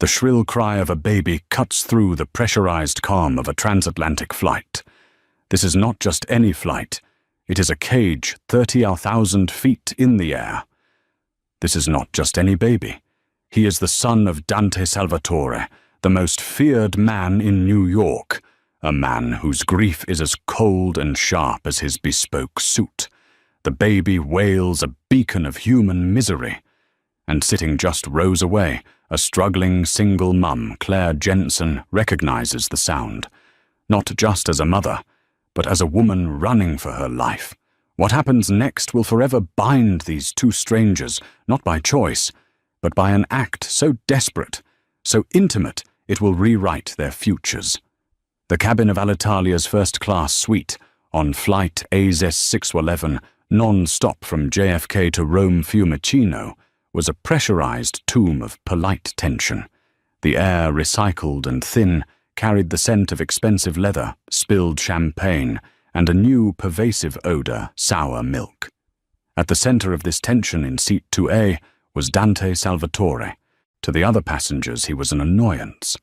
The shrill cry of a baby cuts through the pressurized calm of a transatlantic flight. This is not just any flight. It is a cage 30,000 feet in the air. This is not just any baby. He is the son of Dante Salvatore, the most feared man in New York, a man whose grief is as cold and sharp as his bespoke suit. The baby wails a beacon of human misery. And sitting just rows away, a struggling single mum, Claire Jensen, recognizes the sound, not just as a mother, but as a woman running for her life. What happens next will forever bind these two strangers, not by choice, but by an act so desperate, so intimate, it will rewrite their futures. The cabin of Alitalia's first-class suite, on flight AZ-611, non-stop from JFK to Rome Fiumicino, was a pressurized tomb of polite tension. The air, recycled and thin, carried the scent of expensive leather, spilled champagne, and a new pervasive odor, sour milk. At the center of this tension in seat 2A was Dante Salvatore. To the other passengers he was an annoyance.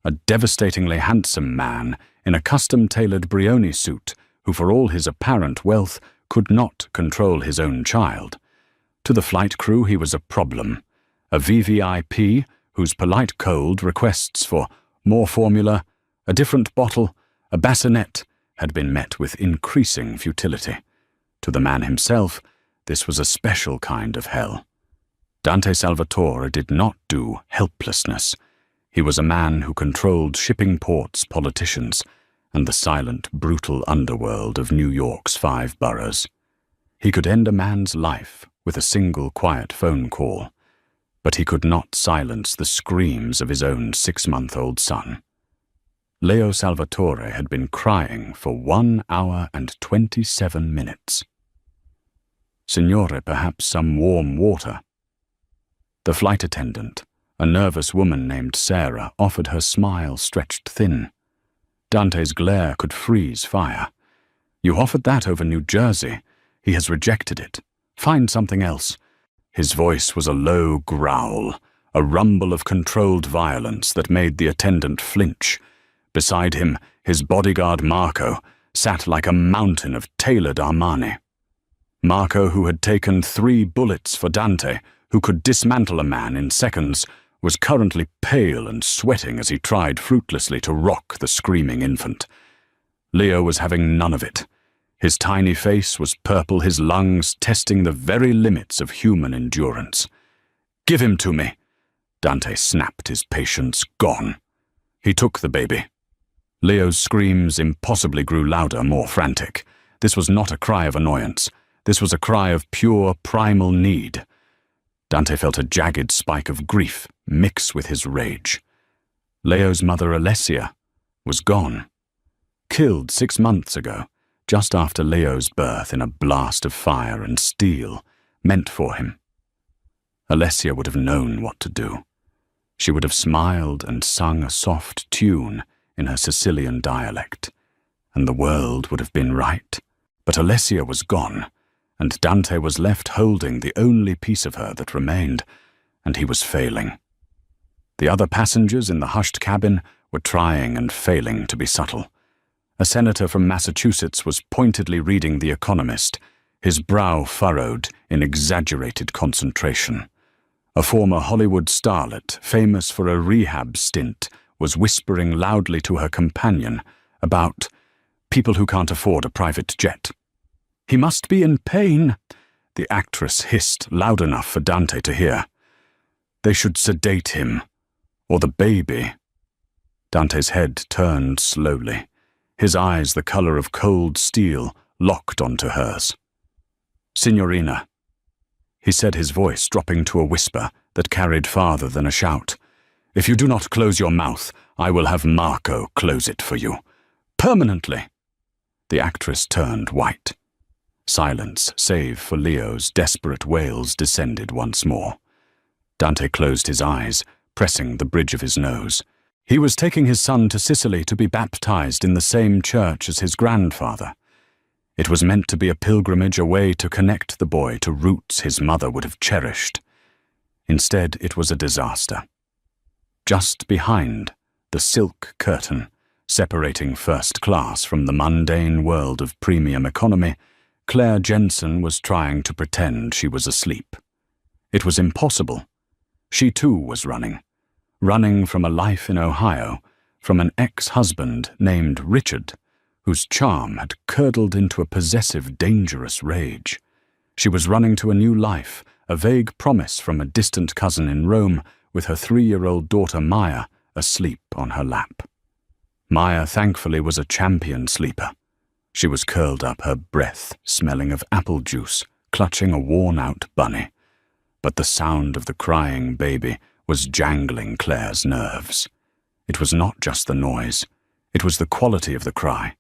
A devastatingly handsome man in a custom-tailored Brioni suit who, for all his apparent wealth, could not control his own child. To the flight crew he was a problem, a VVIP whose polite cold requests for more formula, a different bottle, a bassinet, had been met with increasing futility. To the man himself, this was a special kind of hell. Dante Salvatore did not do helplessness. He was a man who controlled shipping ports, politicians, and the silent, brutal underworld of New York's 5 boroughs. He could end a man's life with a single quiet phone call, but he could not silence the screams of his own 6-month-old son. Leo Salvatore had been crying for 1 hour and 27 minutes. Signore, perhaps some warm water. The flight attendant, a nervous woman named Sarah, offered her smile stretched thin. Dante's glare could freeze fire. You offered that over New Jersey. He has rejected it. Find something else. His voice was a low growl, a rumble of controlled violence that made the attendant flinch. Beside him, his bodyguard Marco sat like a mountain of tailored Armani. Marco, who had taken 3 bullets for Dante, who could dismantle a man in seconds, was currently pale and sweating as he tried fruitlessly to rock the screaming infant. Leo was having none of it. His tiny face was purple, his lungs testing the very limits of human endurance. "Give him to me." Dante snapped, his patience gone. He took the baby. Leo's screams impossibly grew louder, more frantic. This was not a cry of annoyance. This was a cry of pure, primal need. Dante felt a jagged spike of grief mix with his rage. Leo's mother, Alessia, was gone. Killed 6 months ago, just after Leo's birth in a blast of fire and steel, meant for him. Alessia would have known what to do. She would have smiled and sung a soft tune in her Sicilian dialect, and the world would have been right. But Alessia was gone, and Dante was left holding the only piece of her that remained, and he was failing. The other passengers in the hushed cabin were trying and failing to be subtle. A senator from Massachusetts was pointedly reading The Economist, his brow furrowed in exaggerated concentration. A former Hollywood starlet, famous for a rehab stint, was whispering loudly to her companion about people who can't afford a private jet. "He must be in pain," the actress hissed loud enough for Dante to hear. "They should sedate him. Or the baby." Dante's head turned slowly, his eyes the color of cold steel locked onto hers. "Signorina," he said, his voice dropping to a whisper that carried farther than a shout. "If you do not close your mouth, I will have Marco close it for you. Permanently." The actress turned white. Silence, save for Leo's desperate wails, descended once more. Dante closed his eyes, pressing the bridge of his nose. He was taking his son to Sicily to be baptized in the same church as his grandfather. It was meant to be a pilgrimage, a way to connect the boy to roots his mother would have cherished. Instead, it was a disaster. Just behind, the silk curtain, separating first class from the mundane world of premium economy, Claire Jensen was trying to pretend she was asleep. It was impossible. She too was running from a life in Ohio, from an ex-husband named Richard, whose charm had curdled into a possessive, dangerous rage. She was running to a new life, a vague promise from a distant cousin in Rome, with her 3-year-old daughter Maya asleep on her lap. Maya, thankfully, was a champion sleeper. She was curled up, her breath smelling of apple juice, clutching a worn-out bunny. But the sound of the crying baby was jangling Claire's nerves. It was not just the noise. It was the quality of the cry.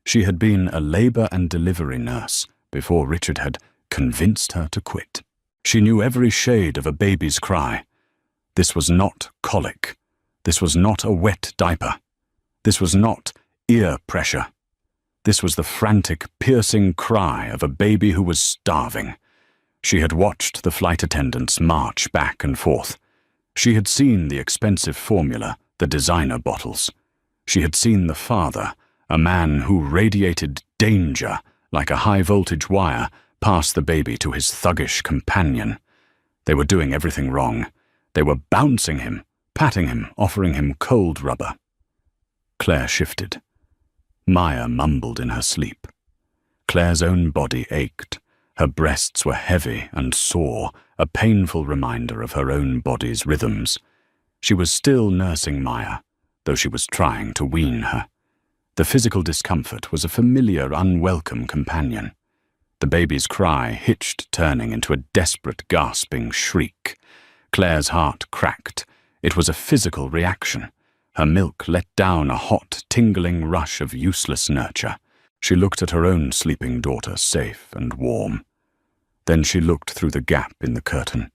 She had been a labor and delivery nurse before Richard had convinced her to quit. She knew every shade of a baby's cry. This was not colic. This was not a wet diaper. This was not ear pressure. This was the frantic, piercing cry of a baby who was starving. She had watched the flight attendants march back and forth. She had seen the expensive formula, the designer bottles. She had seen the father, a man who radiated danger like a high-voltage wire, pass the baby to his thuggish companion. They were doing everything wrong. They were bouncing him, patting him, offering him cold rubber. Claire shifted. Maya mumbled in her sleep. Claire's own body ached. Her breasts were heavy and sore, a painful reminder of her own body's rhythms. She was still nursing Maya, though she was trying to wean her. The physical discomfort was a familiar, unwelcome companion. The baby's cry hitched, turning into a desperate, gasping shriek. Claire's heart cracked. It was a physical reaction. Her milk let down a hot, tingling rush of useless nurture. She looked at her own sleeping daughter, safe and warm. Then she looked through the gap in the curtain.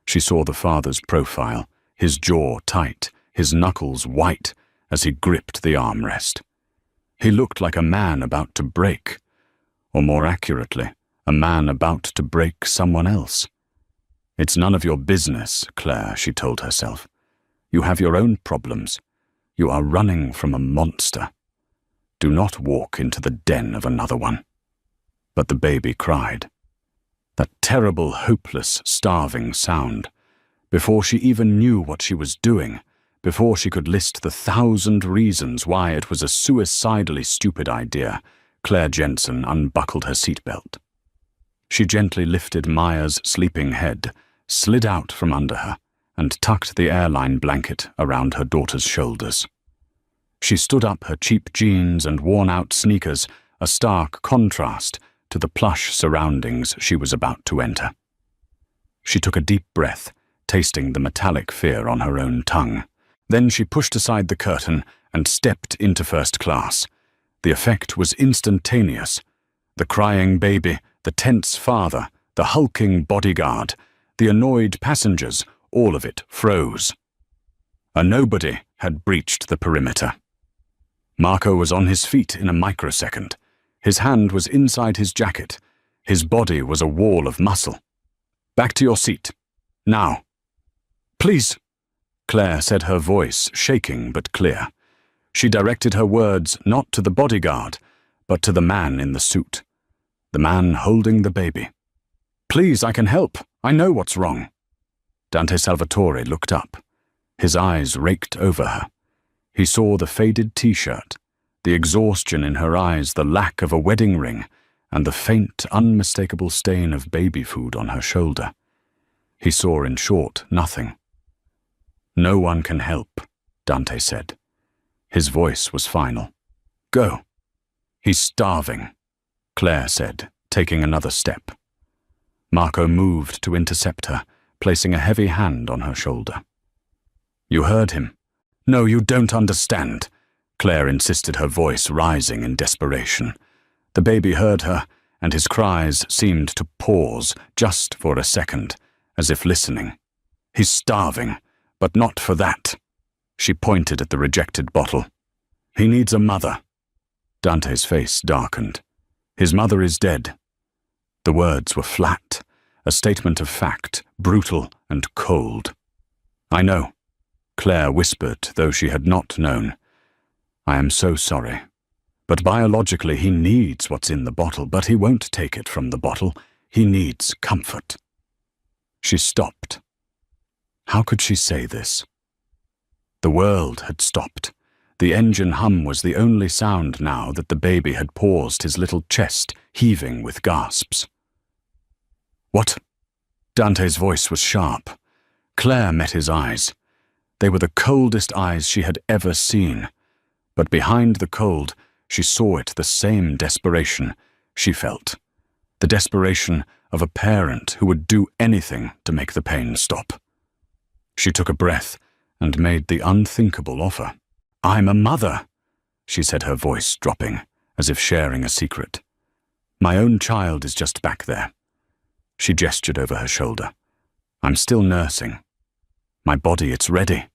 She saw the father's profile, his jaw tight, his knuckles white, as he gripped the armrest. He looked like a man about to break, or more accurately, a man about to break someone else. "It's none of your business, Claire," she told herself. "You have your own problems. You are running from a monster. Do not walk into the den of another one." But the baby cried. That terrible, hopeless, starving sound. Before she even knew what she was doing, before she could list the 1,000 reasons why it was a suicidally stupid idea, Claire Jensen unbuckled her seatbelt. She gently lifted Maya's sleeping head, slid out from under her, and tucked the airline blanket around her daughter's shoulders. She stood up, her cheap jeans and worn-out sneakers, a stark contrast to the plush surroundings she was about to enter. She took a deep breath, tasting the metallic fear on her own tongue. Then she pushed aside the curtain and stepped into first class. The effect was instantaneous. The crying baby, the tense father, the hulking bodyguard, the annoyed passengers, all of it froze. A nobody had breached the perimeter. Marco was on his feet in a microsecond. His hand was inside his jacket. His body was a wall of muscle. "Back to your seat. Now." "Please," Claire said, her voice shaking but clear. She directed her words not to the bodyguard, but to the man in the suit. The man holding the baby. "Please, I can help. I know what's wrong." Dante Salvatore looked up. His eyes raked over her. He saw the faded t-shirt, the exhaustion in her eyes, the lack of a wedding ring, and the faint, unmistakable stain of baby food on her shoulder. He saw, in short, nothing. "No one can help," Dante said. His voice was final. "Go." "He's starving," Claire said, taking another step. Marco moved to intercept her, placing a heavy hand on her shoulder. "You heard him." "No, you don't understand," Claire insisted, her voice rising in desperation. The baby heard her, and his cries seemed to pause just for a second, as if listening. "He's starving, but not for that." She pointed at the rejected bottle. "He needs a mother." Dante's face darkened. "His mother is dead." The words were flat, a statement of fact, brutal and cold. "I know," Claire whispered, though she had not known. "I am so sorry. But biologically he needs what's in the bottle, but he won't take it from the bottle. He needs comfort." She stopped. How could she say this? The world had stopped. The engine hum was the only sound now that the baby had paused, his little chest heaving with gasps. "What?" Dante's voice was sharp. Claire met his eyes. They were the coldest eyes she had ever seen. But behind the cold, she saw it the same desperation she felt. The desperation of a parent who would do anything to make the pain stop. She took a breath and made the unthinkable offer. "I'm a mother," she said, her voice dropping, as if sharing a secret. "My own child is just back there." She gestured over her shoulder. "I'm still nursing. My body, it's ready."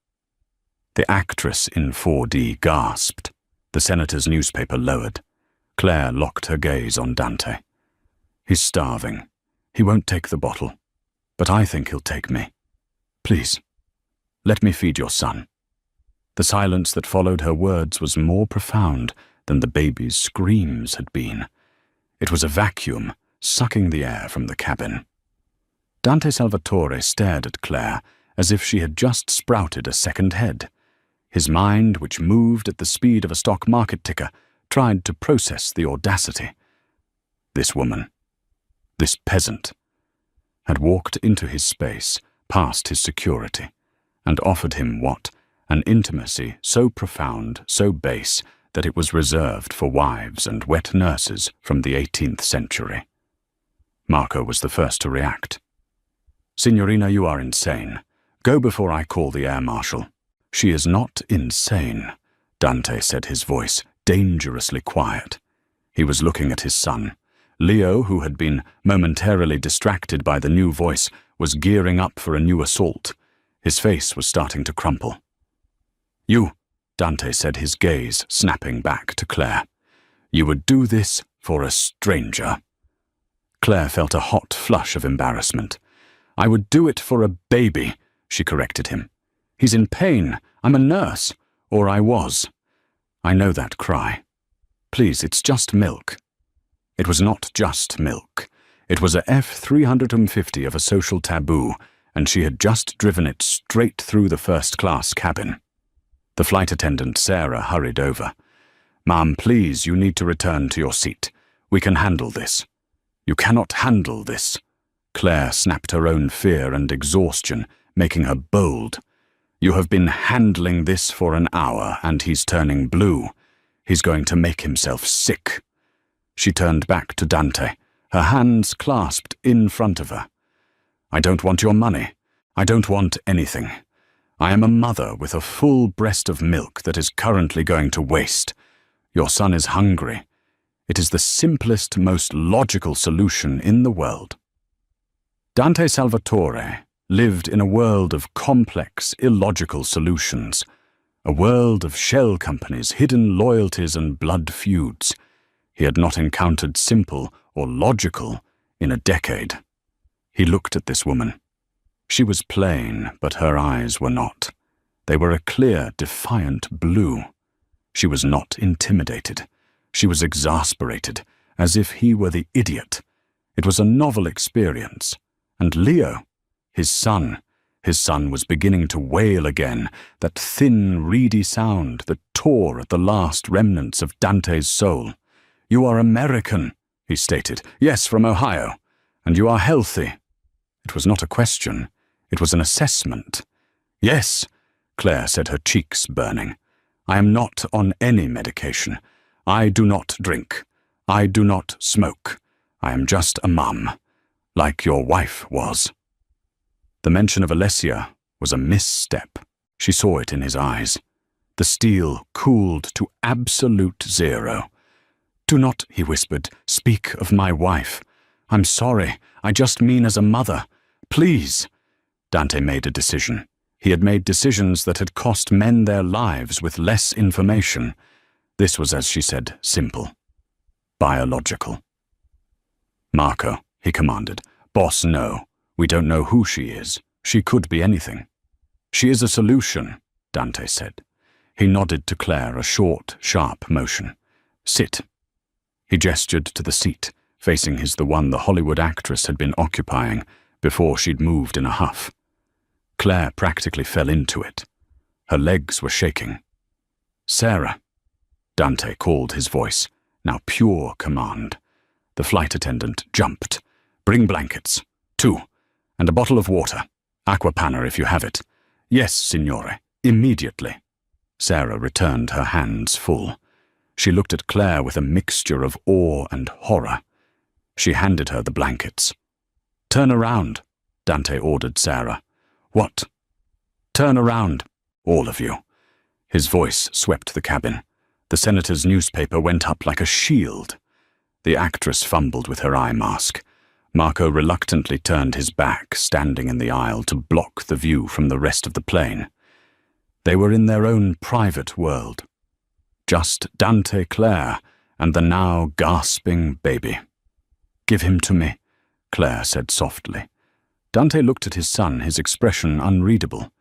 The actress in 4D gasped. The senator's newspaper lowered. Claire locked her gaze on Dante. "He's starving. He won't take the bottle. But I think he'll take me. Please, let me feed your son." The silence that followed her words was more profound than the baby's screams had been. It was a vacuum sucking the air from the cabin. Dante Salvatore stared at Claire as if she had just sprouted a second head. His mind, which moved at the speed of a stock market ticker, tried to process the audacity. This woman, this peasant, had walked into his space, past his security, and offered him what? An intimacy so profound, so base, that it was reserved for wives and wet nurses from the 18th century. Marco was the first to react. "Signorina, you are insane. Go before I call the air marshal." "She is not insane," Dante said, his voice dangerously quiet. He was looking at his son. Leo, who had been momentarily distracted by the new voice, was gearing up for a new assault. His face was starting to crumple. "You," Dante said, his gaze snapping back to Claire. "You would do this for a stranger." Claire felt a hot flush of embarrassment. "I would do it for a baby," she corrected him. "He's in pain. I'm a nurse. Or I was. I know that cry. Please, it's just milk." It was not just milk. It was a F-350 of a social taboo, and she had just driven it straight through the first-class cabin. The flight attendant, Sarah, hurried over. "Ma'am, please, you need to return to your seat. We can handle this." "You cannot handle this." Claire snapped her own fear and exhaustion, making her bold. "You have been handling this for an hour, and he's turning blue. He's going to make himself sick." She turned back to Dante, her hands clasped in front of her. "I don't want your money. I don't want anything. I am a mother with a full breast of milk that is currently going to waste. Your son is hungry. It is the simplest, most logical solution in the world." Dante Salvatore lived in a world of complex, illogical solutions, a world of shell companies, hidden loyalties, and blood feuds. He had not encountered simple or logical in a decade. He looked at this woman. She was plain, but her eyes were not. They were a clear, defiant blue. She was not intimidated. She was exasperated, as if he were the idiot. It was a novel experience. And Leo, his son was beginning to wail again, that thin, reedy sound that tore at the last remnants of Dante's soul. "You are American," he stated. "Yes, from Ohio. And you are healthy." It was not a question. It was an assessment. "Yes," Claire said, her cheeks burning. "I am not on any medication. I do not drink. I do not smoke. I am just a mum, like your wife was." The mention of Alessia was a misstep. She saw it in his eyes. The steel cooled to absolute zero. "Do not," he whispered, "speak of my wife. I'm sorry. I just mean as a mother. Please." Dante made a decision. He had made decisions that had cost men their lives with less information. This was, as she said, simple. Biological. "Marco," he commanded. "Boss, no. We don't know who she is. She could be anything. She is a solution. Dante said. He nodded to Claire, a short, sharp motion. Sit. He gestured to the seat, facing the one the Hollywood actress had been occupying before she'd moved in a huff. Claire practically fell into it. Her legs were shaking. Sarah, Dante called, his voice, now pure command. The flight attendant jumped. Bring blankets. 2. And a bottle of water. Aquapanna if you have it. Yes, signore. Immediately. Sarah returned, her hands full. She looked at Claire with a mixture of awe and horror. She handed her the blankets. Turn around, Dante ordered Sarah. What? Turn around, all of you. His voice swept the cabin. The senator's newspaper went up like a shield. The actress fumbled with her eye mask. Marco reluctantly turned his back, standing in the aisle to block the view from the rest of the plane. They were in their own private world. Just Dante, Claire, and the now gasping baby. Give him to me, Claire said softly. Dante looked at his son, his expression unreadable.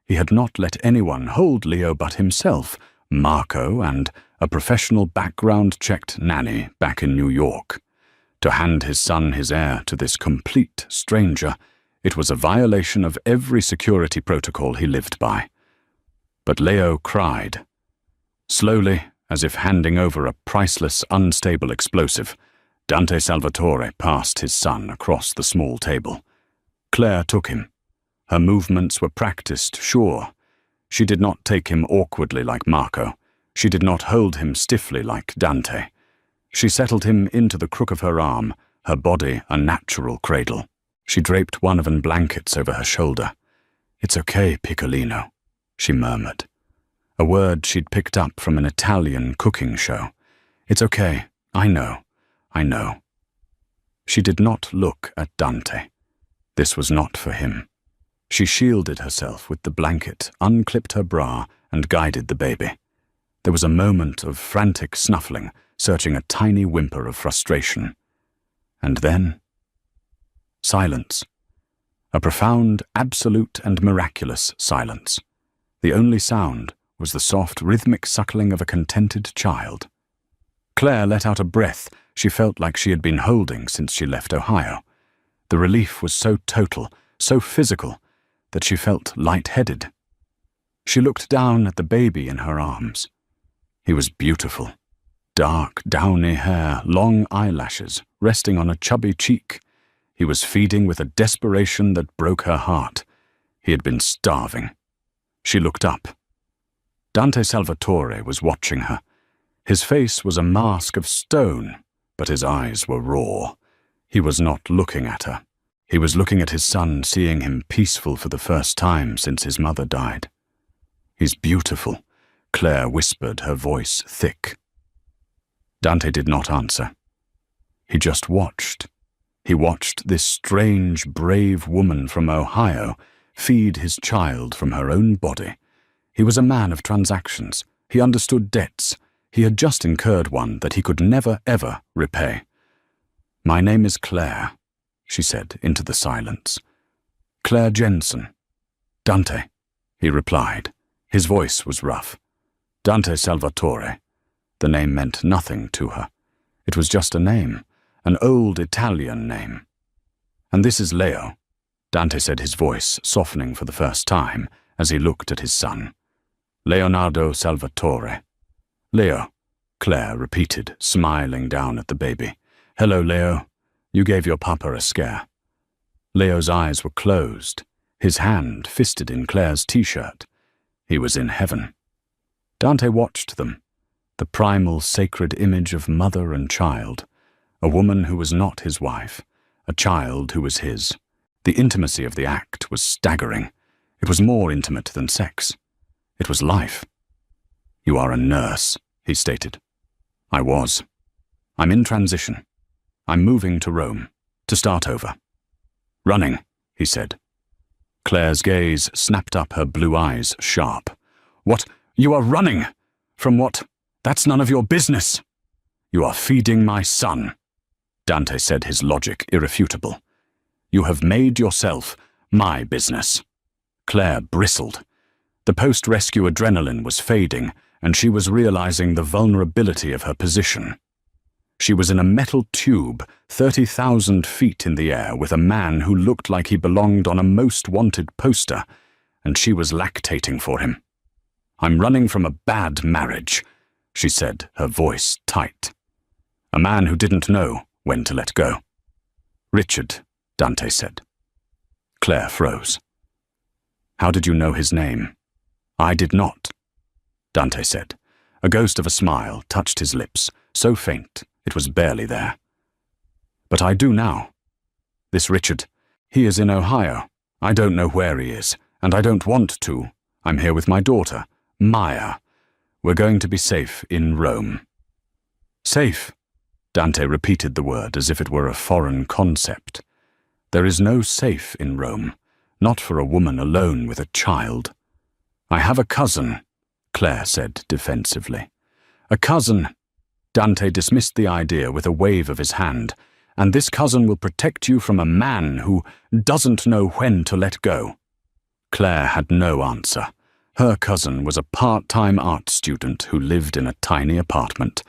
He had not let anyone hold Leo but himself, Marco, and a professional background-checked nanny back in New York. To hand his son, his heir, to this complete stranger, it was a violation of every security protocol he lived by. But Leo cried. Slowly, as if handing over a priceless, unstable explosive, Dante Salvatore passed his son across the small table. Claire took him. Her movements were practiced, sure. She did not take him awkwardly like Marco. She did not hold him stiffly like Dante. She settled him into the crook of her arm, her body a natural cradle. She draped one of the blankets over her shoulder. It's okay, Piccolino, she murmured. A word she'd picked up from an Italian cooking show. It's okay, I know. She did not look at Dante. This was not for him. She shielded herself with the blanket, unclipped her bra, and guided the baby. There was a moment of frantic snuffling, searching a tiny whimper of frustration. And then silence. A profound, absolute, and miraculous silence. The only sound was the soft, rhythmic suckling of a contented child. Claire let out a breath she felt like she had been holding since she left Ohio. The relief was so total, so physical, that she felt light-headed. She looked down at the baby in her arms. He was beautiful. Dark, downy hair, long eyelashes, resting on a chubby cheek. He was feeding with a desperation that broke her heart. He had been starving. She looked up. Dante Salvatore was watching her. His face was a mask of stone, but his eyes were raw. He was not looking at her. He was looking at his son, seeing him peaceful for the first time since his mother died. He's beautiful, Claire whispered, her voice thick. Dante did not answer. He just watched. He watched this strange, brave woman from Ohio feed his child from her own body. He was a man of transactions. He understood debts. He had just incurred one that he could never, ever repay. My name is Claire, she said into the silence. Claire Jensen. Dante, he replied. His voice was rough. Dante Salvatore. The name meant nothing to her. It was just a name, an old Italian name. And this is Leo, Dante said, his voice softening for the first time as he looked at his son. Leonardo Salvatore. Leo, Claire repeated, smiling down at the baby. Hello, Leo. You gave your papa a scare. Leo's eyes were closed, his hand fisted in Claire's t-shirt. He was in heaven. Dante watched them, the primal sacred image of mother and child, a woman who was not his wife, a child who was his. The intimacy of the act was staggering. It was more intimate than sex. It was life. You are a nurse, he stated. I was. I'm in transition. I'm moving to Rome, to start over. Running, he said. Claire's gaze snapped up, her blue eyes sharp. What? You are running? From what? That's none of your business. You are feeding my son, Dante said, his logic irrefutable. You have made yourself my business. Claire bristled. The post-rescue adrenaline was fading, and she was realizing the vulnerability of her position. She was in a metal tube 30,000 feet in the air with a man who looked like he belonged on a most wanted poster, and she was lactating for him. "I'm running from a bad marriage," she said, her voice tight. A man who didn't know when to let go. "Richard," Dante said. Claire froze. "How did you know his name?" "I did not," Dante said. A ghost of a smile touched his lips, so faint it was barely there. "But I do now. This Richard, he is in Ohio. I don't know where he is, and I don't want to. I'm here with my daughter, Maya. We're going to be safe in Rome." "Safe?" Dante repeated the word as if it were a foreign concept. "There is no safe in Rome, not for a woman alone with a child." "I have a cousin," Claire said defensively. "A cousin." Dante dismissed the idea with a wave of his hand. "And this cousin will protect you from a man who doesn't know when to let go." Claire had no answer. Her cousin was a part-time art student who lived in a tiny apartment.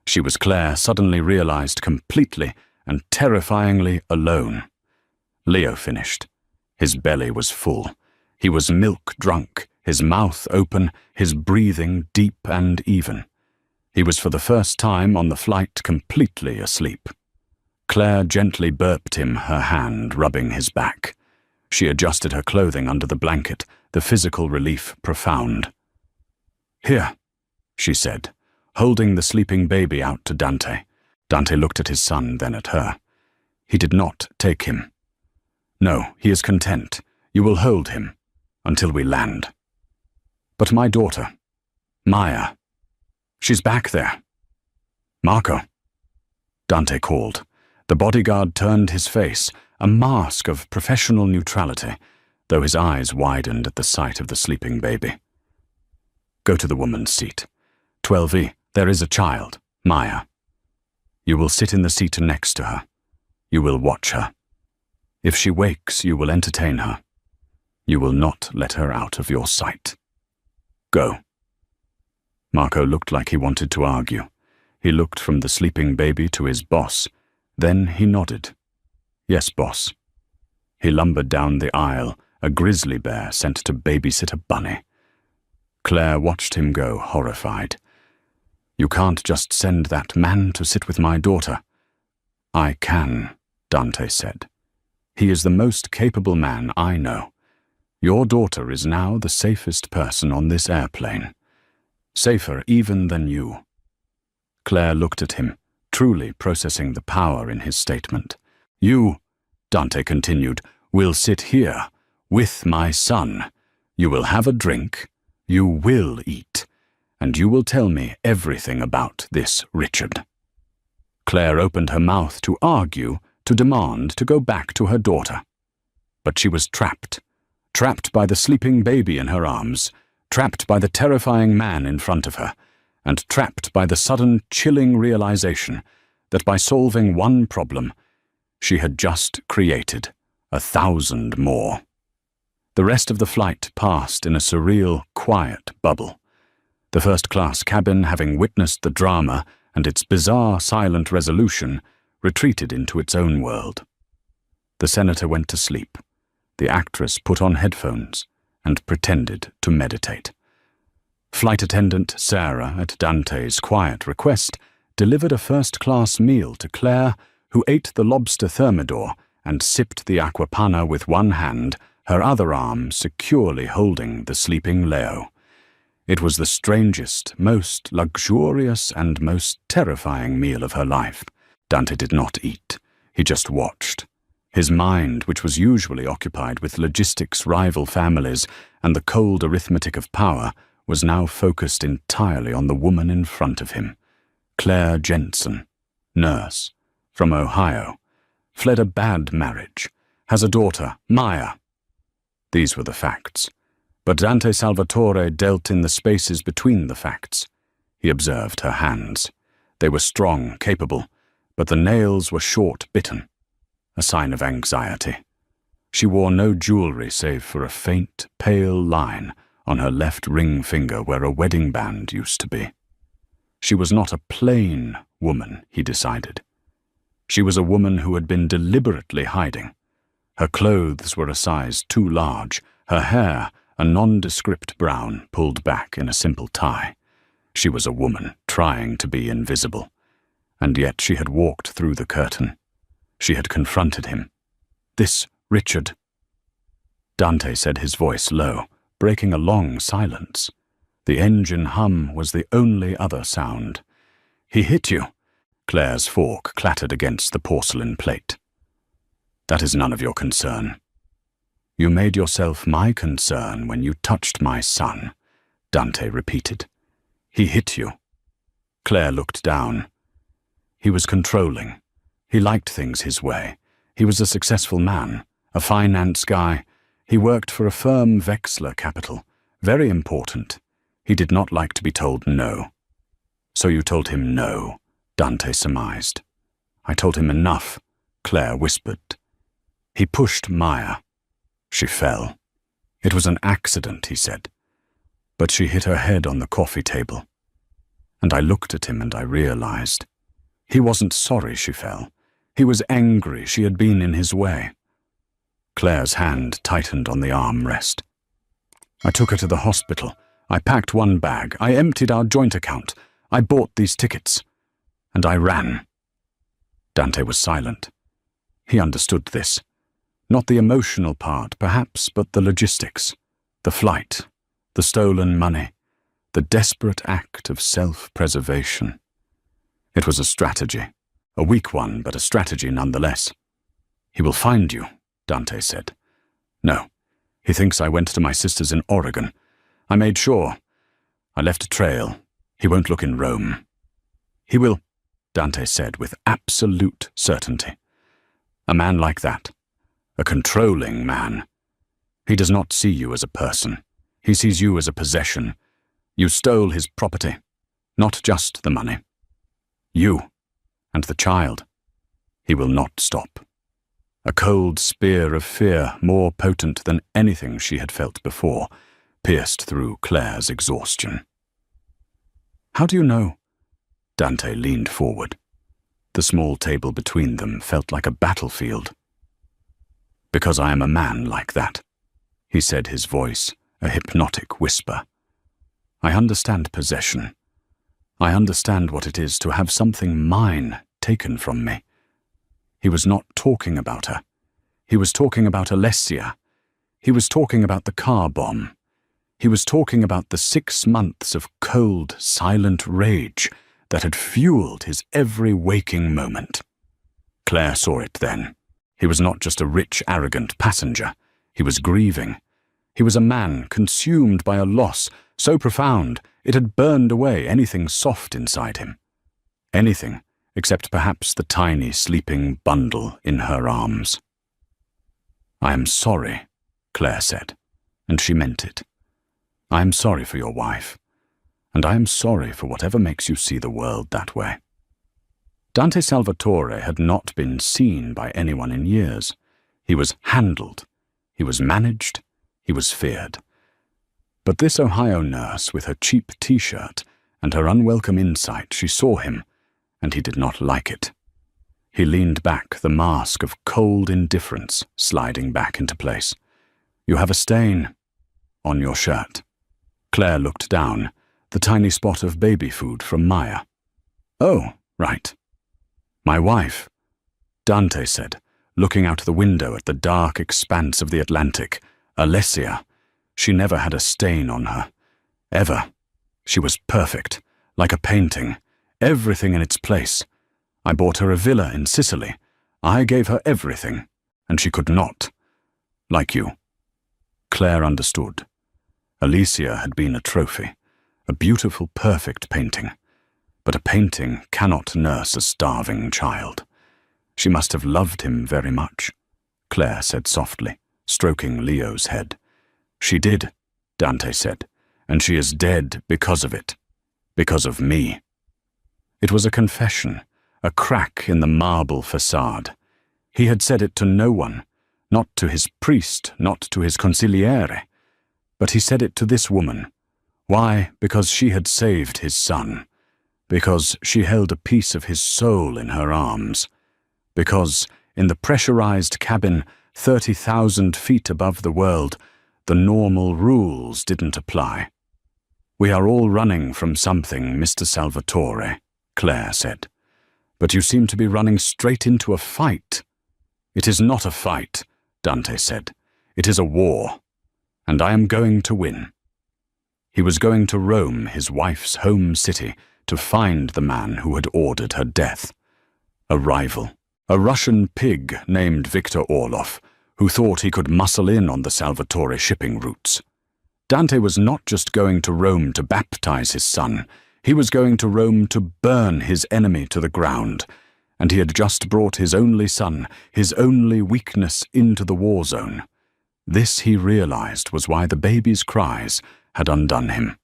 She was, Claire suddenly realized, completely and terrifyingly alone. Leo finished. His belly was full. He was milk-drunk, his mouth open, his breathing deep and even. He was for the first time on the flight completely asleep. Claire gently burped him, her hand rubbing his back. She adjusted her clothing under the blanket, the physical relief profound. "Here," she said, holding the sleeping baby out to Dante. Dante looked at his son, then at her. He did not take him. "No, he is content. You will hold him until we land." "But my daughter, Maya, she's back there." "Marco," Dante called. The bodyguard turned his face, a mask of professional neutrality, though his eyes widened at the sight of the sleeping baby. "Go to the woman's seat. 12E, there is a child, Maya. You will sit in the seat next to her. You will watch her. If she wakes, you will entertain her. You will not let her out of your sight. Go." Marco looked like he wanted to argue. He looked from the sleeping baby to his boss. Then he nodded. "Yes, boss." He lumbered down the aisle, a grizzly bear sent to babysit a bunny. Claire watched him go, horrified. "You can't just send that man to sit with my daughter." "I can," Dante said. "He is the most capable man I know. Your daughter is now the safest person on this airplane. Safer even than you." Claire looked at him, truly processing the power in his statement. "You," Dante continued, "will sit here with my son. You will have a drink. You will eat. And you will tell me everything about this Richard." Claire opened her mouth to argue, to demand to go back to her daughter. But she was trapped. Trapped by the sleeping baby in her arms, trapped by the terrifying man in front of her, and trapped by the sudden chilling realization that by solving one problem, she had just created 1,000 more. The rest of the flight passed in a surreal, quiet bubble. The first-class cabin, having witnessed the drama and its bizarre silent resolution, retreated into its own world. The senator went to sleep. The actress put on headphones and pretended to meditate. Flight attendant Sarah, at Dante's quiet request, delivered a first-class meal to Claire, who ate the lobster thermidor and sipped the aquapana with one hand, her other arm securely holding the sleeping Leo. It was the strangest, most luxurious, and most terrifying meal of her life. Dante did not eat. He just watched. His mind, which was usually occupied with logistics, rival families, and the cold arithmetic of power, was now focused entirely on the woman in front of him. Claire Jensen, nurse, from Ohio, fled a bad marriage, has a daughter, Maya. These were the facts. But Dante Salvatore dealt in the spaces between the facts. He observed her hands. They were strong, capable, but the nails were short, bitten, a sign of anxiety. She wore no jewelry save for a faint, pale line on her left ring finger where a wedding band used to be. She was not a plain woman, he decided. She was a woman who had been deliberately hiding. Her clothes were a size too large, her hair a nondescript brown pulled back in a simple tie. She was a woman trying to be invisible. And yet she had walked through the curtain. She had confronted him. This Richard. Dante said, his voice low, breaking a long silence. The engine hum was the only other sound. He hit you. Claire's fork clattered against the porcelain plate. That is none of your concern. You made yourself my concern when you touched my son, Dante repeated. He hit you. Claire looked down. He was controlling. He liked things his way. He was a successful man, a finance guy. He worked for a firm Wechsler Capital. Very important. He did not like to be told no. So you told him no, Dante surmised. I told him enough, Claire whispered. He pushed Maya. She fell. It was an accident, he said. But she hit her head on the coffee table. And I looked at him and I realized. He wasn't sorry she fell. He was angry she had been in his way. Claire's hand tightened on the armrest. I took her to the hospital. I packed one bag. I emptied our joint account. I bought these tickets. And I ran. Dante was silent. He understood this. Not the emotional part, perhaps, but the logistics. The flight. The stolen money. The desperate act of self-preservation. It was a strategy. A weak one, but a strategy nonetheless. He will find you, Dante said. No. He thinks I went to my sister's in Oregon. I made sure. I left a trail. He won't look in Rome. He will, Dante said with absolute certainty. A man like that. A controlling man. He does not see you as a person. He sees you as a possession. You stole his property, not just the money. You and the child. He will not stop. A cold spear of fear, more potent than anything she had felt before, pierced through Claire's exhaustion. How do you know? Dante leaned forward. The small table between them felt like a battlefield. Because I am a man like that, he said, his voice a hypnotic whisper. I understand possession. I understand what it is to have something mine taken from me. He was not talking about her. He was talking about Alessia. He was talking about the car bomb. He was talking about the 6 months of cold, silent rage that had fueled his every waking moment. Claire saw it then. He was not just a rich, arrogant passenger. He was grieving. He was a man consumed by a loss so profound it had burned away anything soft inside him. Anything except perhaps the tiny sleeping bundle in her arms. I am sorry, Claire said, and she meant it. I am sorry for your wife, and I am sorry for whatever makes you see the world that way. Dante Salvatore had not been seen by anyone in years. He was handled, he was managed, he was feared. But this Ohio nurse with her cheap t-shirt and her unwelcome insight, she saw him, and he did not like it. He leaned back, the mask of cold indifference sliding back into place. You have a stain on your shirt. Claire looked down, the tiny spot of baby food from Maya. Oh, right. My wife, Dante said, looking out the window at the dark expanse of the Atlantic. Alessia. She never had a stain on her. Ever. She was perfect, like a painting, everything in its place. I bought her a villa in Sicily. I gave her everything, and she could not. Like you. Claire understood. Alicia had been a trophy, a beautiful, perfect painting. But a painting cannot nurse a starving child. She must have loved him very much, Claire said softly, stroking Leo's head. She did, Dante said, and she is dead because of it. Because of me. It was a confession, a crack in the marble facade. He had said it to no one, not to his priest, not to his consigliere. But he said it to this woman. Why? Because she had saved his son. Because she held a piece of his soul in her arms. Because, in the pressurized cabin 30,000 feet above the world, the normal rules didn't apply. "We are all running from something, Mr. Salvatore," Claire said. "But you seem to be running straight into a fight." "It is not a fight," Dante said. "It is a war. And I am going to win." He was going to Rome, his wife's home city, to find the man who had ordered her death. A rival. A Russian pig named Viktor Orlov, who thought he could muscle in on the Salvatore shipping routes. Dante was not just going to Rome to baptize his son. He was going to Rome to burn his enemy to the ground. And he had just brought his only son, his only weakness, into the war zone. This, he realized, was why the baby's cries had undone him.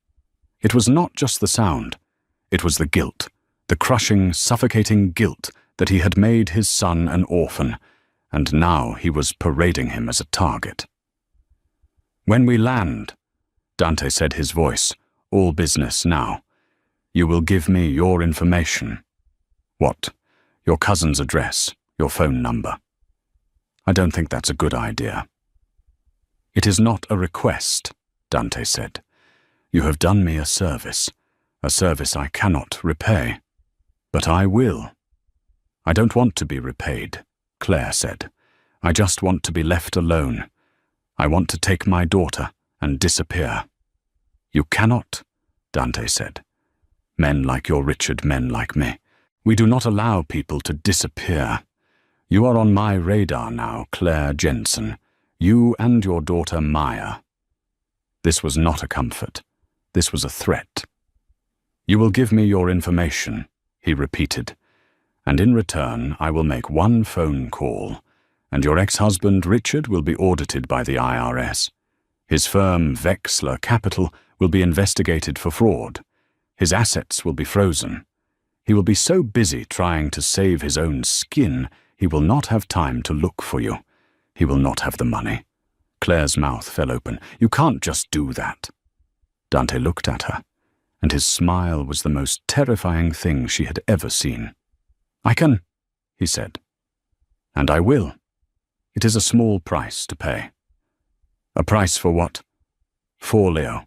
It was not just the sound. It was the guilt, the crushing, suffocating guilt that he had made his son an orphan, and now he was parading him as a target. "When we land," Dante said, his voice all business now, "you will give me your information." "What?" "Your cousin's address, your phone number." "I don't think that's a good idea." "It is not a request," Dante said. "You have done me a service I cannot repay. But I will." "I don't want to be repaid," Claire said. "I just want to be left alone. I want to take my daughter and disappear." "You cannot," Dante said. "Men like your Richard, men like me. We do not allow people to disappear. You are on my radar now, Claire Jensen. You and your daughter Maya." This was not a comfort. This was a threat. "You will give me your information," he repeated. "And in return, I will make one phone call, and your ex-husband Richard will be audited by the IRS. His firm, Wexler Capital, will be investigated for fraud. His assets will be frozen. He will be so busy trying to save his own skin, he will not have time to look for you. He will not have the money." Claire's mouth fell open. "You can't just do that." Dante looked at her, and his smile was the most terrifying thing she had ever seen. "I can," he said. "And I will. It is a small price to pay." "A price for what?" "For Leo,"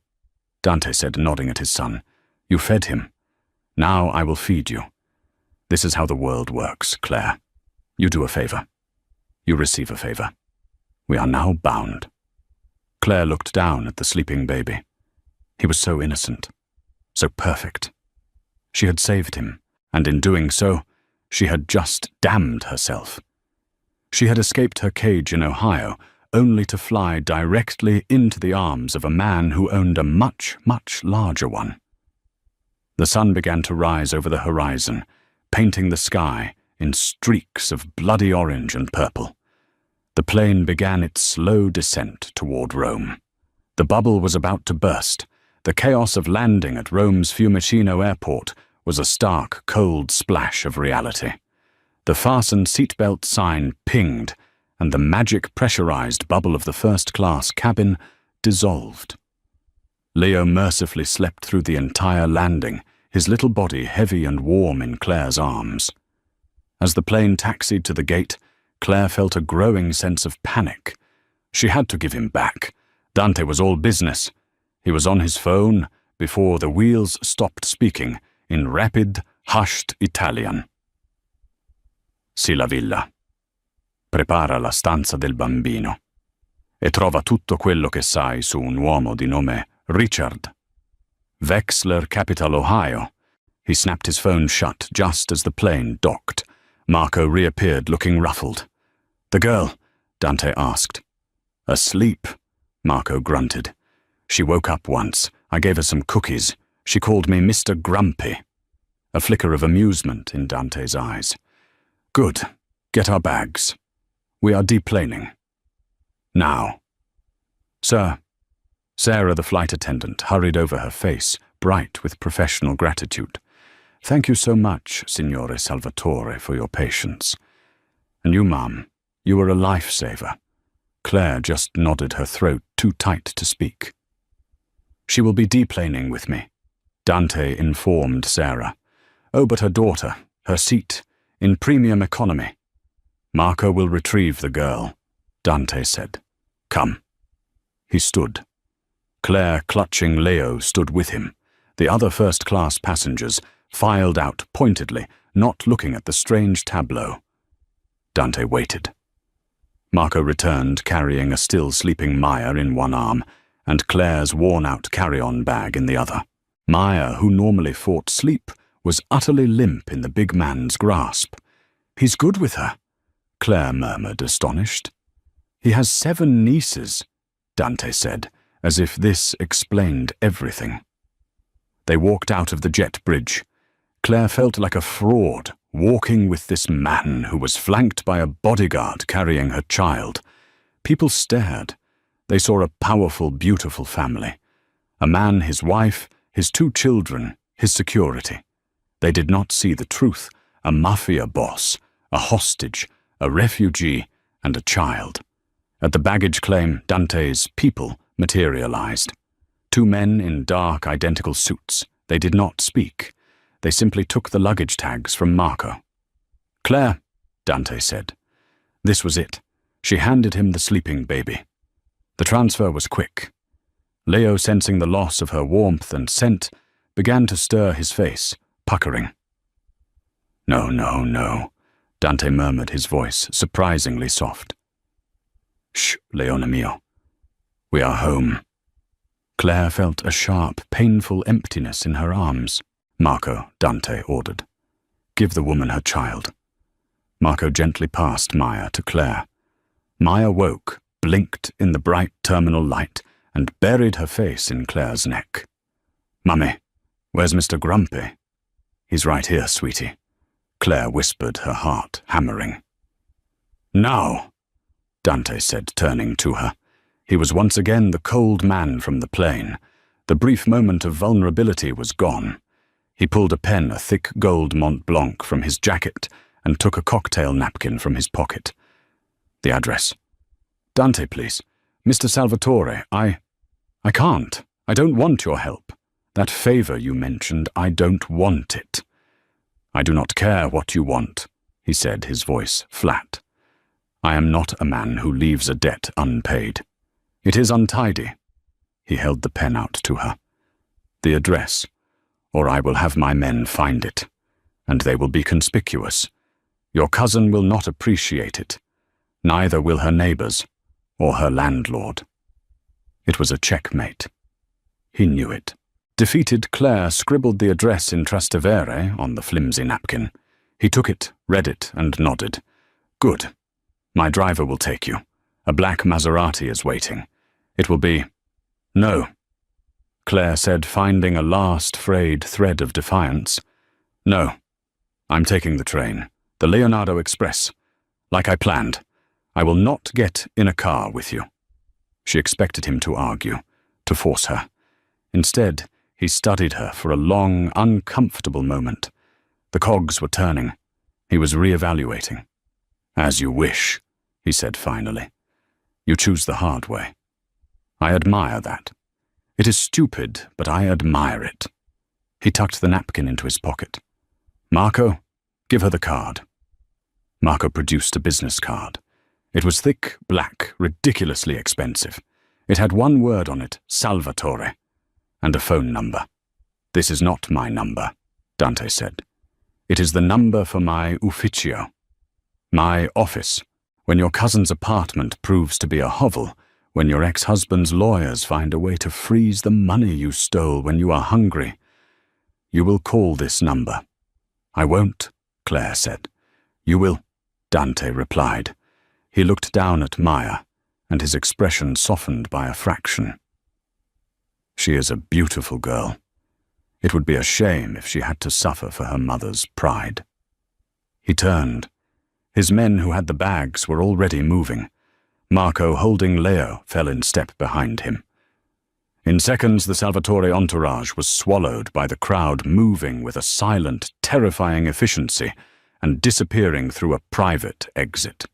Dante said, nodding at his son. "You fed him. Now I will feed you. This is how the world works, Claire. You do a favor. You receive a favor. We are now bound." Claire looked down at the sleeping baby. He was so innocent, so perfect. She had saved him, and in doing so, she had just damned herself. She had escaped her cage in Ohio, only to fly directly into the arms of a man who owned a much, much larger one. The sun began to rise over the horizon, painting the sky in streaks of bloody orange and purple. The plane began its slow descent toward Rome. The bubble was about to burst. The chaos of landing at Rome's Fiumicino airport was a stark, cold splash of reality. The fasten seatbelt sign pinged, and the magic pressurized bubble of the first-class cabin dissolved. Leo mercifully slept through the entire landing, his little body heavy and warm in Claire's arms. As the plane taxied to the gate, Claire felt a growing sense of panic. She had to give him back. Dante was all business. He was on his phone before the wheels stopped speaking in rapid, hushed Italian. "Sì, la villa. Prepara la stanza del bambino. E trova tutto quello che sai su un uomo di nome Richard. Wexler Capital, Ohio." He snapped his phone shut just as the plane docked. Marco reappeared looking ruffled. "The girl?" Dante asked. "Asleep," Marco grunted. "She woke up once. I gave her some cookies. She called me Mr. Grumpy." A flicker of amusement in Dante's eyes. "Good. Get our bags. We are deplaning. Now." "Sir." Sarah, the flight attendant, hurried over, her face bright with professional gratitude. "Thank you so much, Signore Salvatore, for your patience. And you, Ma'am, you were a lifesaver." Claire just nodded, her throat too tight to speak. She will be deplaning with me, Dante informed Sarah. Oh, but her daughter, her seat, in premium economy. Marco will retrieve the girl, Dante said. Come. He stood. Claire, clutching Leo, stood with him. The other first-class passengers filed out pointedly, not looking at the strange tableau. Dante waited. Marco returned, carrying a still-sleeping Maya in one arm and Claire's worn-out carry-on bag in the other. Maya, who normally fought sleep, was utterly limp in the big man's grasp. He's good with her, Claire murmured, astonished. He has 7 nieces, Dante said, as if this explained everything. They walked out of the jet bridge. Claire felt like a fraud, walking with this man who was flanked by a bodyguard carrying her child. People stared. They saw a powerful, beautiful family. A man, his wife, his 2 children, his security. They did not see the truth, a Mafia boss, a hostage, a refugee, and a child. At the baggage claim, Dante's people materialized. 2 men in dark, identical suits. They did not speak. They simply took the luggage tags from Marco. Claire, Dante said. This was it. She handed him the sleeping baby. The transfer was quick. Leo, sensing the loss of her warmth and scent, began to stir his face, puckering. No, no, no, Dante murmured, his voice surprisingly soft. Shh, Leone mio. We are home. Claire felt a sharp, painful emptiness in her arms. Marco, Dante ordered. Give the woman her child. Marco gently passed Maya to Claire. Maya woke, blinked in the bright terminal light, and buried her face in Claire's neck. Mummy, where's Mr. Grumpy? He's right here, sweetie, Claire whispered, her heart hammering. Now, Dante said, turning to her. He was once again the cold man from the plane. The brief moment of vulnerability was gone. He pulled a pen, a thick gold Mont Blanc, from his jacket and took a cocktail napkin from his pocket. The address. Dante, please. Mr. Salvatore, I can't. I don't want your help. That favor you mentioned, I don't want it. I do not care what you want, he said, his voice flat. I am not a man who leaves a debt unpaid. It is untidy. He held the pen out to her. The address, or I will have my men find it, and they will be conspicuous. Your cousin will not appreciate it. Neither will her neighbors, or her landlord. It was a checkmate. He knew it. Defeated, Claire scribbled the address in Trastevere on the flimsy napkin. He took it, read it, and nodded. Good. My driver will take you. A black Maserati is waiting. It will be... No, Claire said, finding a last frayed thread of defiance. No, I'm taking the train. The Leonardo Express. Like I planned. I will not get in a car with you. She expected him to argue, to force her. Instead, he studied her for a long, uncomfortable moment. The cogs were turning. He was re-evaluating. As you wish, he said finally. You choose the hard way. I admire that. It is stupid, but I admire it. He tucked the napkin into his pocket. Marco, give her the card. Marco produced a business card. It was thick, black, ridiculously expensive. It had one word on it, Salvatore, and a phone number. This is not my number, Dante said. It is the number for my ufficio, my office, when your cousin's apartment proves to be a hovel, when your ex-husband's lawyers find a way to freeze the money you stole when you are hungry. You will call this number. I won't, Claire said. You will, Dante replied. He looked down at Maya, and his expression softened by a fraction. She is a beautiful girl. It would be a shame if she had to suffer for her mother's pride. He turned. His men who had the bags were already moving. Marco, holding Leo, fell in step behind him. In seconds, the Salvatore entourage was swallowed by the crowd, moving with a silent, terrifying efficiency and disappearing through a private exit.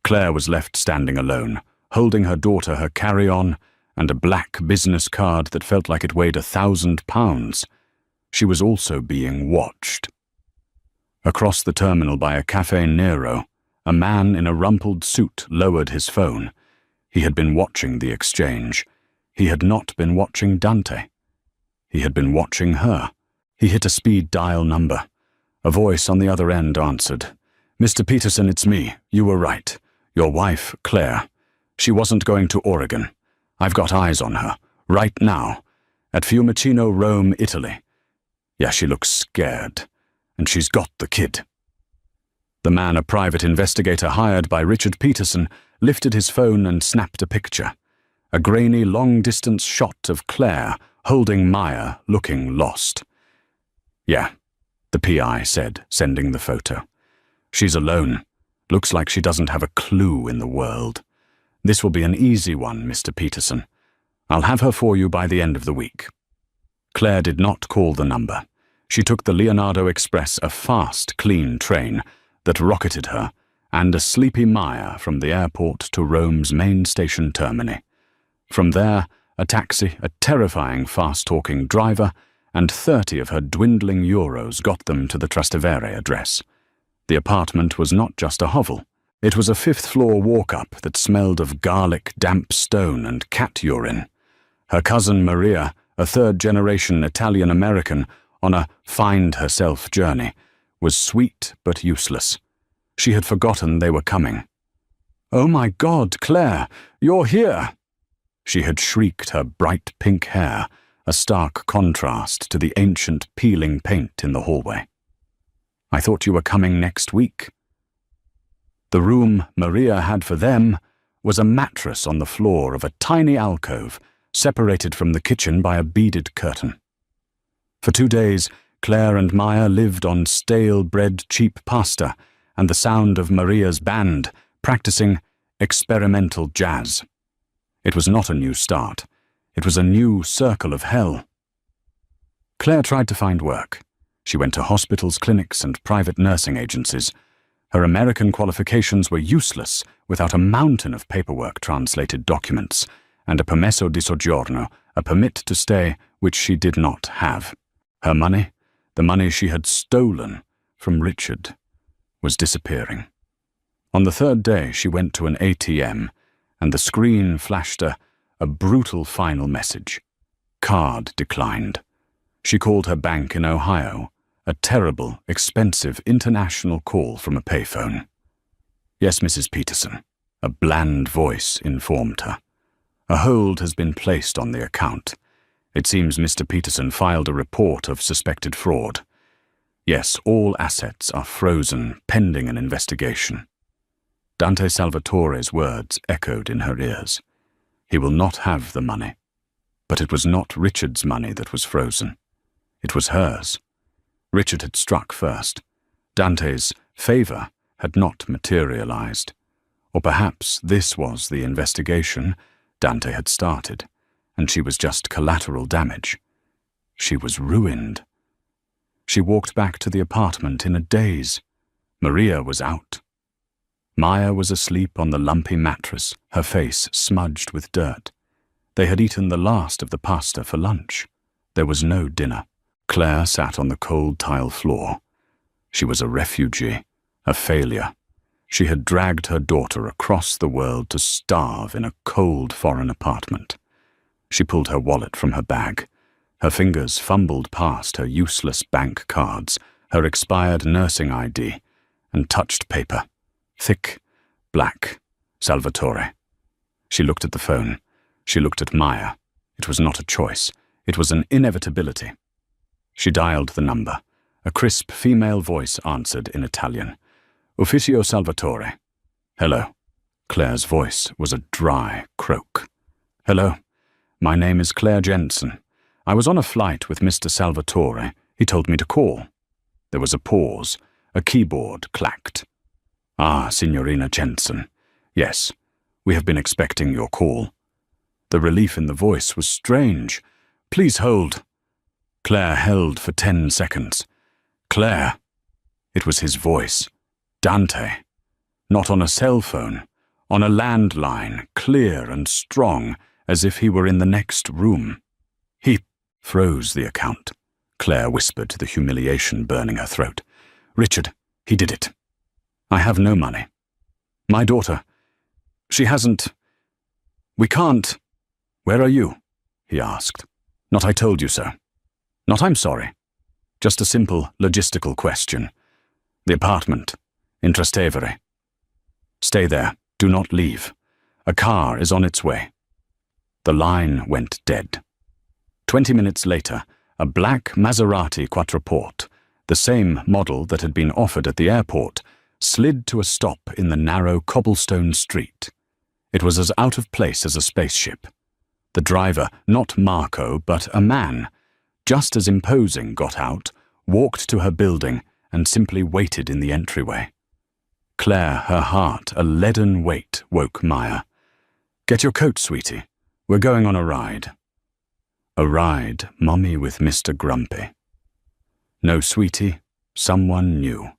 Claire was left standing alone, holding her daughter, her carry-on, and a black business card that felt like it weighed 1,000 pounds. She was also being watched. Across the terminal by a Café Nero, a man in a rumpled suit lowered his phone. He had been watching the exchange. He had not been watching Dante. He had been watching her. He hit a speed dial number. A voice on the other end answered. "Mr. Peterson, it's me. You were right. Your wife, Claire. She wasn't going to Oregon. I've got eyes on her. Right now. At Fiumicino, Rome, Italy. Yeah, she looks scared. And she's got the kid." The man, a private investigator hired by Richard Peterson, lifted his phone and snapped a picture. A grainy, long-distance shot of Claire holding Maya, looking lost. "Yeah," the PI said, sending the photo. "She's alone. Looks like she doesn't have a clue in the world. This will be an easy one, Mr. Peterson. I'll have her for you by the end of the week." Claire did not call the number. She took the Leonardo Express, a fast, clean train that rocketed her and a sleepy Maya from the airport to Rome's main station termini. From there, a taxi, a terrifying fast-talking driver, and 30 of her dwindling euros got them to the Trastevere address. The apartment was not just a hovel. It was a fifth-floor walk-up that smelled of garlic, damp stone, and cat urine. Her cousin Maria, a third-generation Italian-American on a find-herself journey, was sweet but useless. She had forgotten they were coming. "Oh my God, Claire, you're here!" She had shrieked, her bright pink hair, a stark contrast to the ancient peeling paint in the hallway. "I thought you were coming next week." The room Maria had for them was a mattress on the floor of a tiny alcove, separated from the kitchen by a beaded curtain. For 2 days, Claire and Maya lived on stale bread, cheap pasta, and the sound of Maria's band, practicing experimental jazz. It was not a new start. It was a new circle of hell. Claire tried to find work. She went to hospitals, clinics, and private nursing agencies. Her American qualifications were useless without a mountain of paperwork, translated documents, and a permesso di soggiorno, a permit to stay, which she did not have. Her money, the money she had stolen from Richard, was disappearing. On the 3rd day, she went to an ATM, and the screen flashed a brutal final message. Card declined. She called her bank in Ohio, a terrible, expensive international call from a payphone. "Yes, Mrs. Peterson," a bland voice informed her. "A hold has been placed on the account. It seems Mr. Peterson filed a report of suspected fraud. Yes, all assets are frozen pending an investigation." Dante Salvatore's words echoed in her ears. He will not have the money. But it was not Richard's money that was frozen. It was hers. Richard had struck first. Dante's favor had not materialized. Or perhaps this was the investigation Dante had started, and she was just collateral damage. She was ruined. She walked back to the apartment in a daze. Maria was out. Maya was asleep on the lumpy mattress, her face smudged with dirt. They had eaten the last of the pasta for lunch. There was no dinner. Claire sat on the cold tile floor. She was a refugee, a failure. She had dragged her daughter across the world to starve in a cold foreign apartment. She pulled her wallet from her bag. Her fingers fumbled past her useless bank cards, her expired nursing ID, and touched paper. Thick, black, Salvatore. She looked at the phone. She looked at Maya. It was not a choice. It was an inevitability. She dialed the number. A crisp female voice answered in Italian. "Ufficio Salvatore." "Hello." Claire's voice was a dry croak. "Hello. My name is Claire Jensen. I was on a flight with Mr. Salvatore. He told me to call." There was a pause. A keyboard clacked. "Ah, Signorina Jensen. Yes, we have been expecting your call." The relief in the voice was strange. "Please hold." Claire held for 10 seconds. "Claire." It was his voice. Dante. Not on a cell phone. On a landline, clear and strong, as if he were in the next room. He froze the account. Claire whispered, the humiliation burning her throat. Richard, he did it. I have no money. My daughter, she hasn't. We can't. Where are you? He asked. Not I told you so. Not I'm sorry. Just a simple logistical question. The apartment, in Trastevere. Stay there. Do not leave. A car is on its way. The line went dead. 20 minutes later, a black Maserati Quattroporte, the same model that had been offered at the airport, slid to a stop in the narrow cobblestone street. It was as out of place as a spaceship. The driver, not Marco, but a man, just as imposing, got out, walked to her building, and simply waited in the entryway. Claire, her heart a leaden weight, woke Maya. Get your coat, sweetie. We're going on a ride. A ride, Mummy with Mr. Grumpy. No, sweetie, someone new.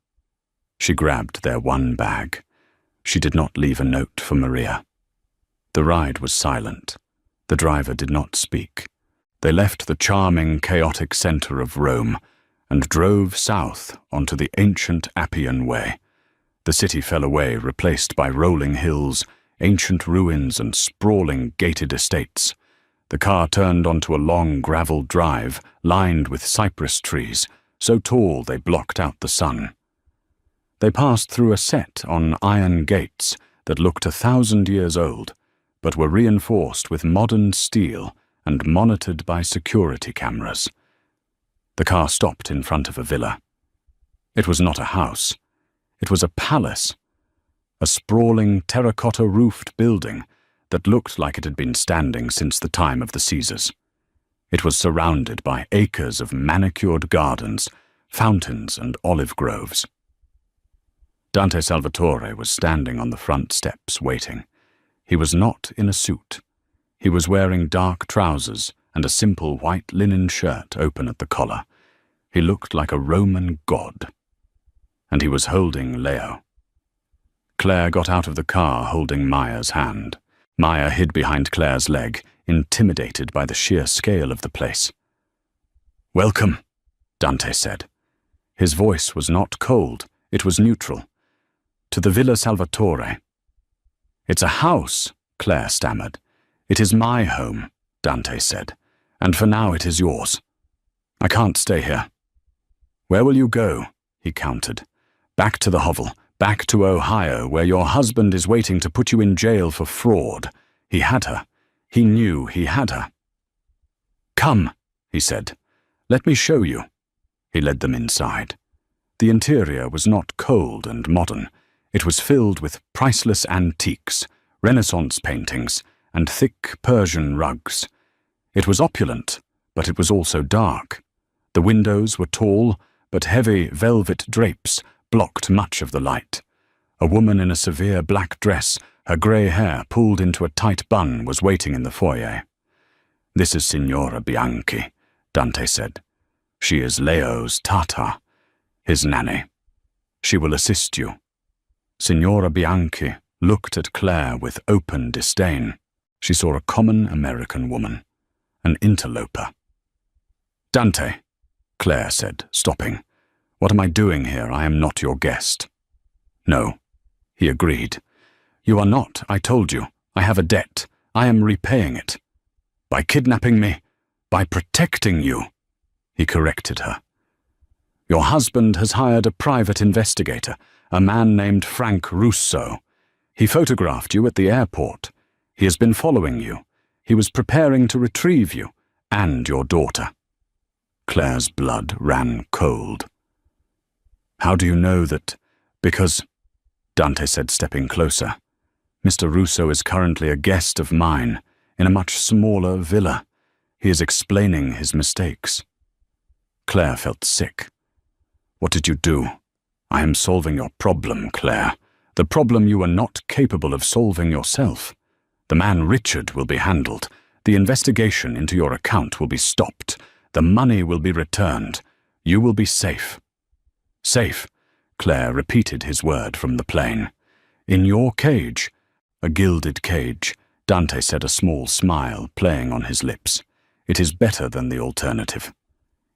She grabbed their one bag. She did not leave a note for Maria. The ride was silent. The driver did not speak. They left the charming, chaotic center of Rome and drove south onto the ancient Appian Way. The city fell away, replaced by rolling hills, ancient ruins, and sprawling gated estates. The car turned onto a long gravel drive lined with cypress trees, so tall they blocked out the sun. They passed through a set on iron gates that looked 1,000 years old, but were reinforced with modern steel and monitored by security cameras. The car stopped in front of a villa. It was not a house. It was a palace, a sprawling terracotta-roofed building that looked like it had been standing since the time of the Caesars. It was surrounded by acres of manicured gardens, fountains, and olive groves. Dante Salvatore was standing on the front steps waiting. He was not in a suit. He was wearing dark trousers and a simple white linen shirt open at the collar. He looked like a Roman god. And he was holding Leo. Claire got out of the car holding Maya's hand. Maya hid behind Claire's leg, intimidated by the sheer scale of the place. Welcome, Dante said. His voice was not cold, it was neutral. To the Villa Salvatore. It's a house, Claire stammered. It is my home, Dante said, and for now it is yours. I can't stay here. Where will you go? He countered. Back to the hovel, back to Ohio, where your husband is waiting to put you in jail for fraud. He had her. He knew he had her. Come, he said. Let me show you. He led them inside. The interior was not cold and modern. It was filled with priceless antiques, Renaissance paintings, and thick Persian rugs. It was opulent, but it was also dark. The windows were tall, but heavy velvet drapes blocked much of the light. A woman in a severe black dress, her grey hair pulled into a tight bun, was waiting in the foyer. This is Signora Bianchi, Dante said. She is Leo's Tata, his nanny. She will assist you. Signora Bianchi looked at Claire with open disdain. She saw a common American woman, an interloper. Dante, Claire said, stopping. What am I doing here? I am not your guest. No, he agreed. You are not, I told you. I have a debt. I am repaying it. By kidnapping me, by protecting you, he corrected her. Your husband has hired a private investigator, a man named Frank Russo. He photographed you at the airport. He has been following you. He was preparing to retrieve you and your daughter. Claire's blood ran cold. How do you know that? Because, Dante said, stepping closer, Mr. Russo is currently a guest of mine in a much smaller villa. He is explaining his mistakes. Claire felt sick. What did you do? I am solving your problem, Claire. The problem you are not capable of solving yourself. The man Richard will be handled. The investigation into your account will be stopped. The money will be returned. You will be safe. Safe, Claire repeated his word from the plane. In your cage, a gilded cage, Dante said, a small smile playing on his lips. "It is better than the alternative."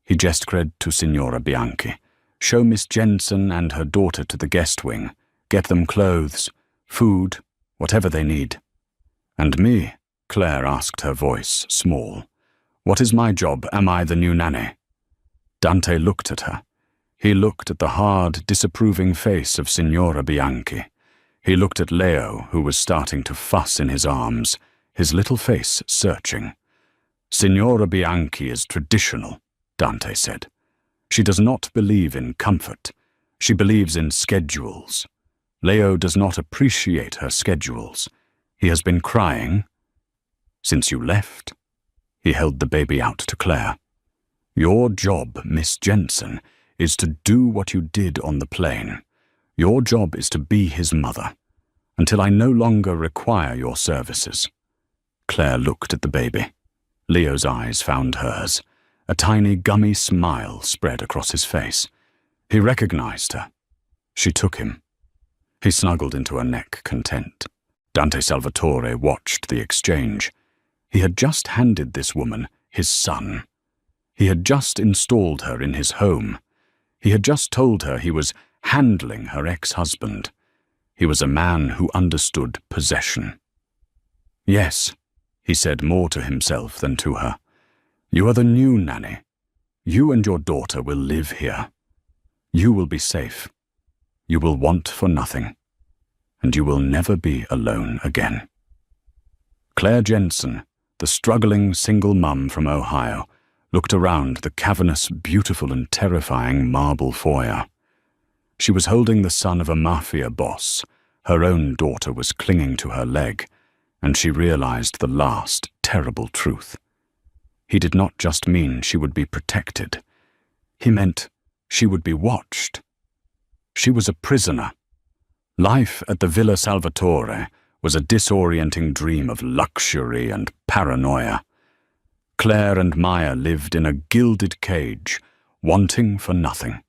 He gestured to Signora Bianchi. "Show Miss Jensen and her daughter to the guest wing. Get them clothes, food, whatever they need." "And me?" Claire asked, her voice small. "What is my job? Am I the new nanny?" Dante looked at her. He looked at the hard, disapproving face of Signora Bianchi. He looked at Leo, who was starting to fuss in his arms, his little face searching. "Signora Bianchi is traditional," Dante said. "She does not believe in comfort. She believes in schedules. Leo does not appreciate her schedules. He has been crying since you left." He held the baby out to Claire. "Your job, Miss Jensen, is to do what you did on the plane. Your job is to be his mother, until I no longer require your services." Claire looked at the baby. Leo's eyes found hers. A tiny gummy smile spread across his face. He recognized her. She took him. He snuggled into her neck, content. Dante Salvatore watched the exchange. He had just handed this woman his son. He had just installed her in his home. He had just told her he was handling her ex-husband. He was a man who understood possession. "Yes," he said more to himself than to her. "You are the new nanny. You and your daughter will live here. You will be safe. You will want for nothing. And you will never be alone again." Claire Jensen, the struggling single mum from Ohio, looked around the cavernous, beautiful and terrifying marble foyer. She was holding the son of a Mafia boss. Her own daughter was clinging to her leg, and she realized the last terrible truth. He did not just mean she would be protected. He meant she would be watched. She was a prisoner. Life at the Villa Salvatore was a disorienting dream of luxury and paranoia. Claire and Maya lived in a gilded cage, wanting for nothing.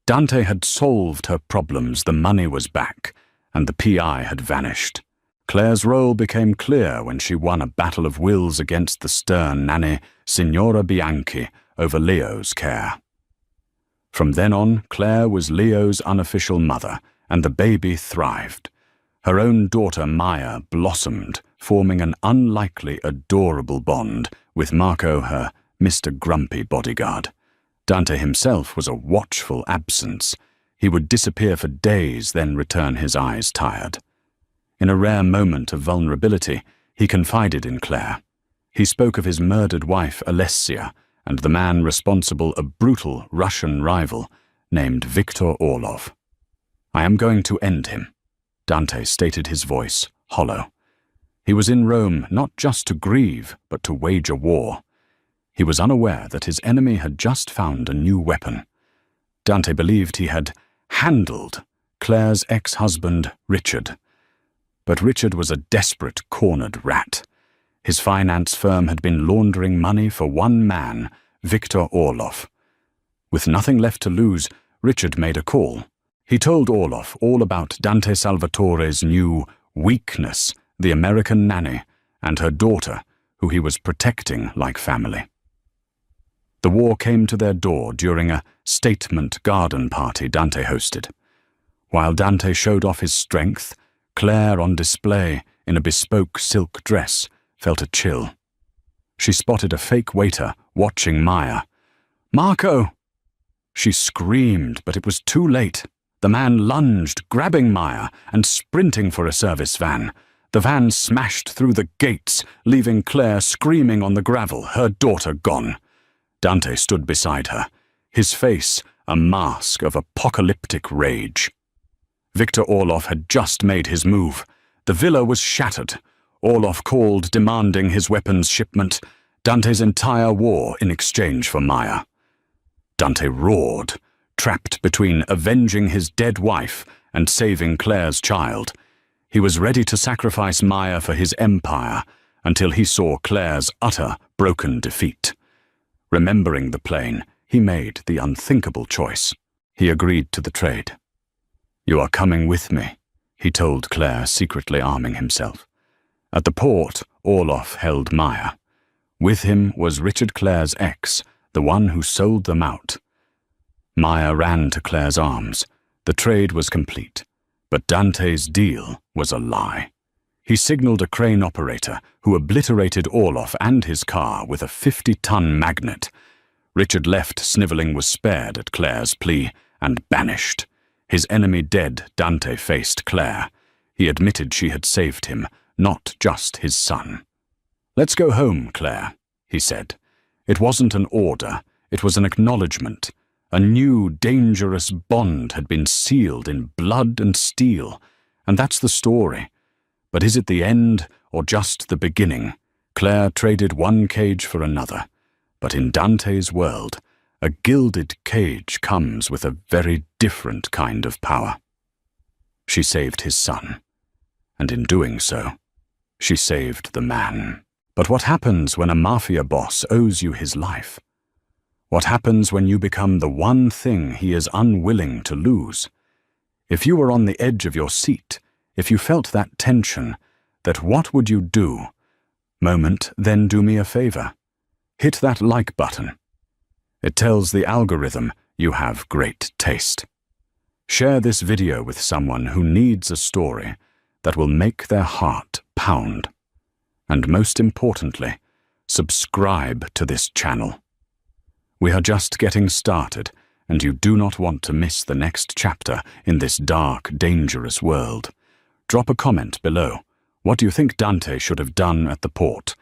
Dante had solved her problems, the money was back, and the PI had vanished. Claire's role became clear when she won a battle of wills against the stern nanny, Signora Bianchi, over Leo's care. From then on, Claire was Leo's unofficial mother, and the baby thrived. Her own daughter Maya blossomed, forming an unlikely, adorable bond with Marco, her Mr. Grumpy bodyguard. Dante himself was a watchful absence. He would disappear for days, then return, his eyes tired. In a rare moment of vulnerability, he confided in Claire. He spoke of his murdered wife Alessia and the man responsible, a brutal Russian rival named Viktor Orlov. "I am going to end him," Dante stated, his voice hollow. He was in Rome not just to grieve, but to wage a war. He was unaware that his enemy had just found a new weapon. Dante believed he had handled Claire's ex-husband, Richard. But Richard was a desperate, cornered rat. His finance firm had been laundering money for one man, Viktor Orlov. With nothing left to lose, Richard made a call. He told Orlov all about Dante Salvatore's new weakness, the American nanny, and her daughter, who he was protecting like family. The war came to their door during a statement garden party Dante hosted. While Dante showed off his strength, Claire, on display in a bespoke silk dress, felt a chill. She spotted a fake waiter watching Maya. "Marco!" She screamed, but it was too late. The man lunged, grabbing Maya and sprinting for a service van. The van smashed through the gates, leaving Claire screaming on the gravel, her daughter gone. Dante stood beside her, his face a mask of apocalyptic rage. Viktor Orlov had just made his move. The villa was shattered. Orlov called, demanding his weapons shipment, Dante's entire war in exchange for Maya. Dante roared, trapped between avenging his dead wife and saving Claire's child. He was ready to sacrifice Maya for his empire until he saw Claire's utter, broken defeat. Remembering the plane, he made the unthinkable choice. He agreed to the trade. "You are coming with me," he told Claire, secretly arming himself. At the port, Orloff held Maya. With him was Richard Clare's ex, the one who sold them out. Maya ran to Clare's arms. The trade was complete, but Dante's deal was a lie. He signaled a crane operator who obliterated Orloff and his car with a 50-ton magnet. Richard left Sniveling was spared at Clare's plea and banished. His enemy dead, Dante faced Clare. He admitted she had saved him, not just his son. "Let's go home, Clare," he said. It wasn't an order, it was an acknowledgement. A new, dangerous bond had been sealed in blood and steel, and that's the story. But is it the end, or just the beginning? Clare traded one cage for another, but in Dante's world, a gilded cage comes with a very different kind of power. She saved his son, and in doing so, she saved the man. But what happens when a mafia boss owes you his life? What happens when you become the one thing he is unwilling to lose? If you were on the edge of your seat, if you felt that tension, that what would you do? Moment, then do me a favor. Hit that like button. It tells the algorithm you have great taste. Share this video with someone who needs a story that will make their heart pound. And most importantly, subscribe to this channel. We are just getting started, and you do not want to miss the next chapter in this dark, dangerous world. Drop a comment below. What do you think Dante should have done at the port?